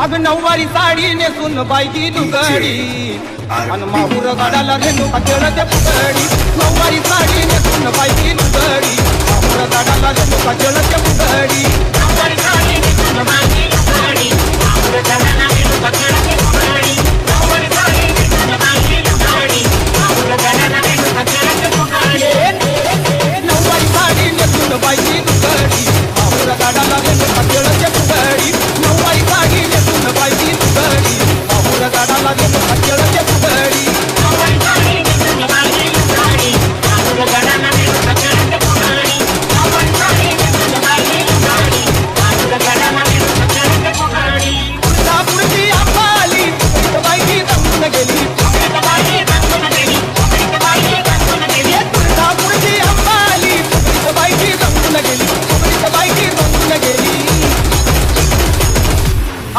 अग नऊवारी साडी नेसून बाईची लुगडी अन माहूर गाडाला रेणू खेळते फुगडी नऊवारी साडी नेसून बाईची लुगडी माहूर गाडाला रेणू खेळते फुगडी नऊवारी साडी नेसून बाईची लुगडी माहूर गाडाला रेणू खेळते फुगडी नऊवारी साडी नेसून बाईची लुगडी माहूर गाडाला रेणू खेळते फुगडी नऊवारी साडी नेसून बाईची लुगडी माहूर गाडाला रेणू खेळते फुगडी नऊवारी साडी नेसून बाईची लुगडी माहूर गाडाला रेणू खेळते फुगडी नऊवारी साडी नेसून बाईची लुगडी माहूर गाडाला रेणू खेळते फुगडी नऊवारी साडी नेसून बाईची लुगडी माहूर गाडाला रेणू खेळते फुगडी पुढची आपली बाईची रंगून गेली बाईची रंगून गेली बाईची रंगून गेली पुढची आपली बाईची रंगून गेली बाईची रंगून गेली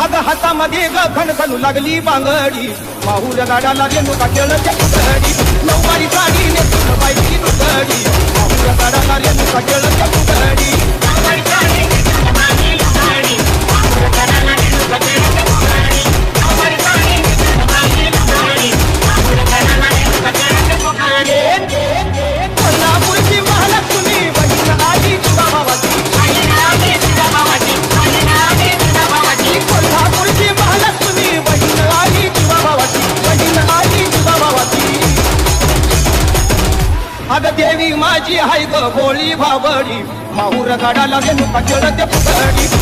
अग हातामध्ये घन घालू लागली बांगडी माहूर गाडाला रेणू खेळते फुगडी नऊवारी साडी नेसून बाईची लुगडी माहूर गाडाला रेणू खेळते फुगडी नऊवारी साडी नेसून बाईची लुगडी माहूर गाडाला रेणू खेळते फुगडी नऊवारी साडी नेसून बाईची लुगडी माहूर गाडाला रेणू खेळते फुगडी कोल्हापूरची महालक्ष्मी बहीण आली तुझ्या भावाची कोल्हापूरची महालक्ष्मी बहीण आली तुझ्या भावाची बहीण आली तुझ्या भावाची अग देवी माझी हाय ग भोळी भाबडी माहूर गाडाला रेणू खेळते फुगडी